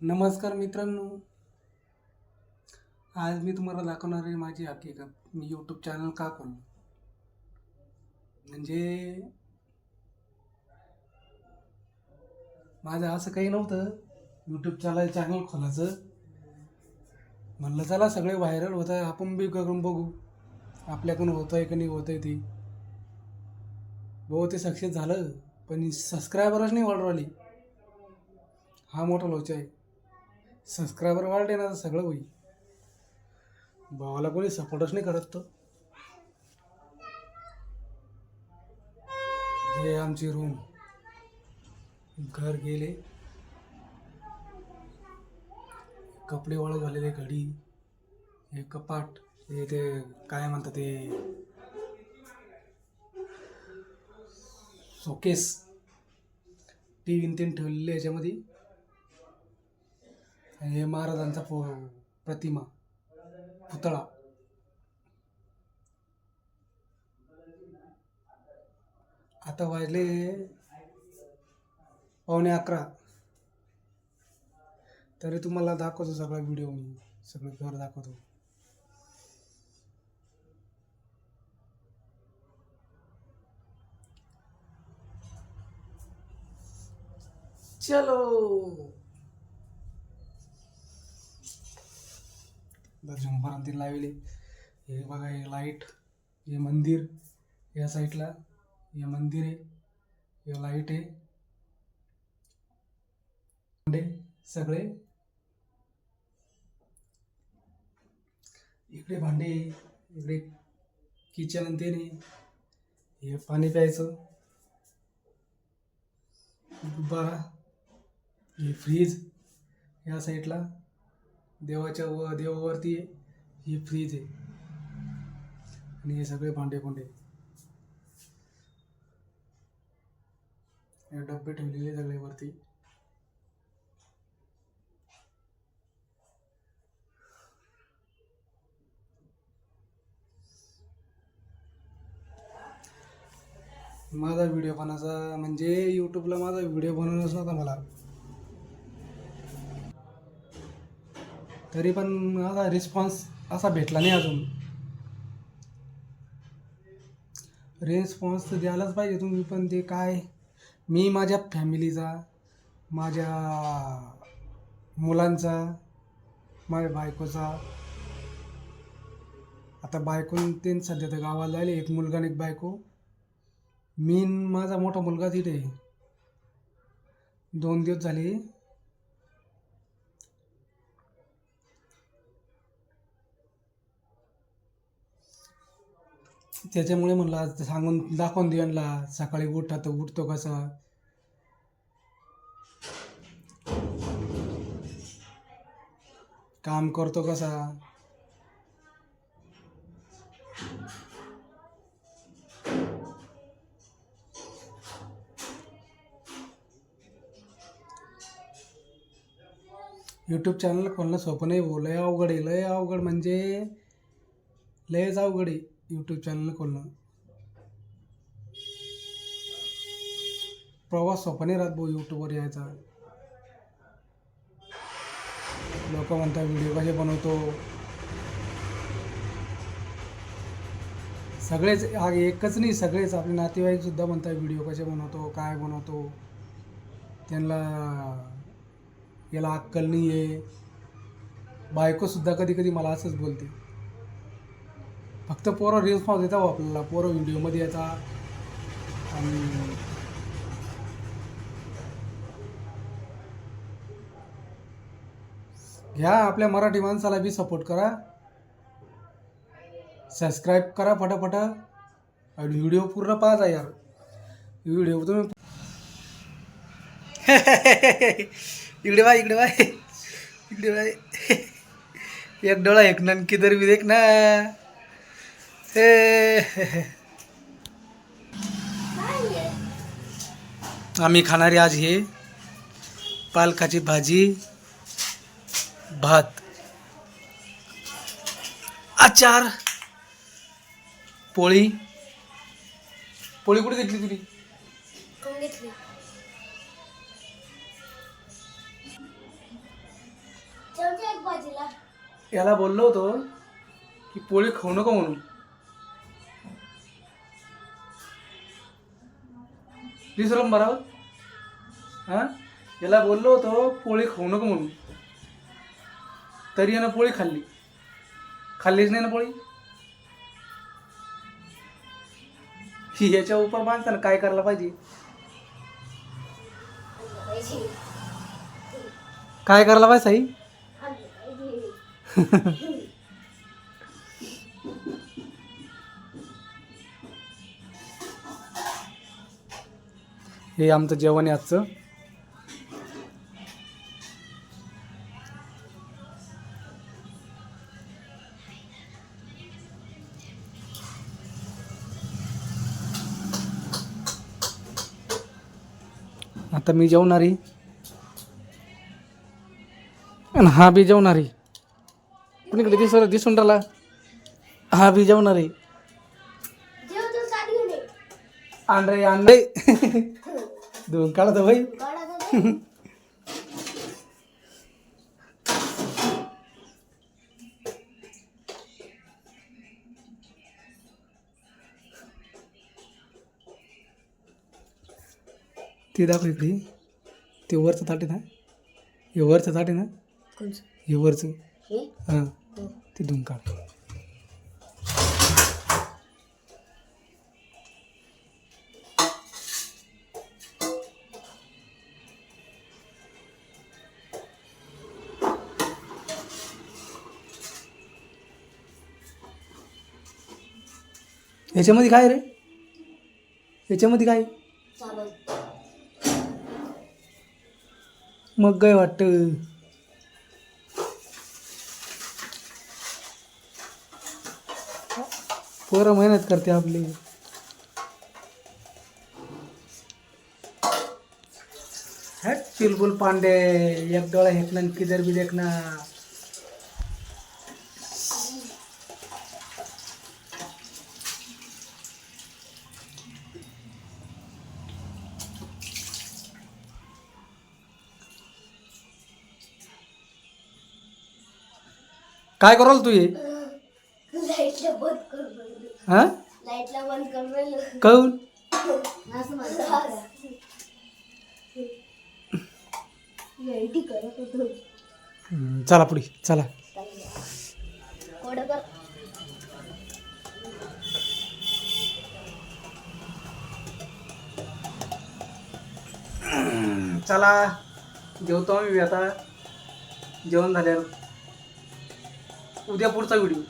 नमस्कार मित्रांनो, आज मी तुम्हाला दाखवणार आहे माझी हकीकत. मी यूट्यूब चॅनल का खोललं, म्हणजे माझं असं काही नव्हतं यूट्यूब चॅनल खोलायचं. म्हणलं चला सगळे व्हायरल होत आहे, आपण बी करून बघू आपल्याकडून होतं आहे की नाही होतं आहे ती. बहु ते सक्सेस झालं, पण सबस्क्रायबरच नाही वाढ राहिली. हा मोठा लोचा आहे. सबस्क्रायबर वाढले ना तर सगळं होईल. भावाला कोणी सपोर्टच नाही करत. तर हे आमची रूम, घर गेले, कपडे वाळू घालेले, घडी, हे कपाट, हे ते काय म्हणतात ते शोकेस, टी व्ही तीन ठेवलेले याच्यामध्ये. आणि हे महाराजांचा प्रतिमा, पुतळा. आता वाजले 11:15, तरी तुम्हाला दाखवतो सगळा व्हिडिओ. मी सगळं घर दाखवतो. चलो झुंबरांती लावले. हे बघा, हे लाईट, हे मंदिर, या साईडला हे मंदिर आहे, हे लाईट आहे, भांडे सगळे इकडे, भांडे इकडे, किचन आणि ते नाही. हे पाणी प्यायचं, गुब्बारा, हे फ्रीज या साईडला, देवावरती आहे, ही फ्रीज आहे. आणि हे सगळे भांडे हे डब्बे ठेवलेले सगळे वरती. माझा व्हिडिओ बनायचा म्हणजे यूट्यूबला माझा व्हिडिओ बनवणंच नव्हता मला, तरी पण माझा रिस्पॉन्स असा भेटला नाही अजून. रिस्पॉन्स तर द्यायलाच पाहिजे तुम्ही, पण ते काय, मी माझ्या फॅमिलीचा, माझ्या मुलांचा, माझ्या बायकोचा, आता बायकोन ते सध्या तर गावाला जायले, एक मुलगा आणि एक बायको. मी माझा मोठा मुलगा तिथे 2 दिवस झाले. त्याच्यामुळे म्हणलं आज सांगून दाखवून दे यांना, सकाळी उठतो कसा, काम करतो कसा. यूट्यूब चॅनल खोलणं सोपं नाही भाऊ, लय अवघड आहे, लय अवघड म्हणजे लयच अवघड आहे यूट्यूब चॅनल खोलणं. प्रवास सोपा नाही राहत भाऊ यूट्यूबवर यायचा. लोक म्हणतात व्हिडिओ कसे बनवतो, सगळेच, एकच नाही, सगळेच आपले नातेवाईक सुद्धा म्हणतात व्हिडिओ कसे बनवतो, काय बनवतो. त्यांना याला अक्कल नाही आहे. बायकोसुद्धा कधी कधी मला असंच बोलते. फक्त पोरं रिस्पॉन्स देतात हो आपल्याला, पोरं व्हिडिओमध्ये येतात. आणि घ्या, आपल्या मराठी माणसाला बी सपोर्ट करा, सबस्क्राईब करा फटाफट, आणि व्हिडिओ पूर्ण पाहा यार. व्हिडिओ तुम्ही इकडे बाय, इकडे बाय, इकडे बाय. एक डोळा एक नन किधर भी देख ना. आम्ही खाणारी आज हे पालकाची भाजी, भात, अचार, पोळी. पोळी कुठे घेतली तुझी? याला बोललो होतो की पोळी खाऊ नको म्हणून. विसरलं बरोबर. हां, याला बोललो होतो पोळी खाऊ नको म्हणून, तरी यानं पोळी खाल्लीच नाही ना पोळी. याच्या उपर माणसानं काय करायला पाहिजे, काय करायला पाहिजे साई? हे आमचं जेवण आहे आजचं. आता मी जेवणारी आणि हा बी जेवणारी. कुणीकडे दिसून राहिला, हा बी जेवणारी. आणरे दोन काढा भाई. ते दाखव इकडे, ते वरचं ताट आहे ना, हे वरचं ताट आहे ना, हे वरचं. हां, ते धुवून काढ. याच्यामध्ये काय रे, याच्यामध्ये काय मग काय वाटतं? पोरं मेहनत करते आपली. हट चुलबुल पांडे, एक डोळा हेकना किधर भी देखना. काय कराल तू हे? लाईटला बंद कर. हां, लाईटला बंद कर. काऊन? चला पुढे चला. चला जेवतो आम्ही आता. जेवण झाल्यावर उद्या पुढचा व्हिडिओ.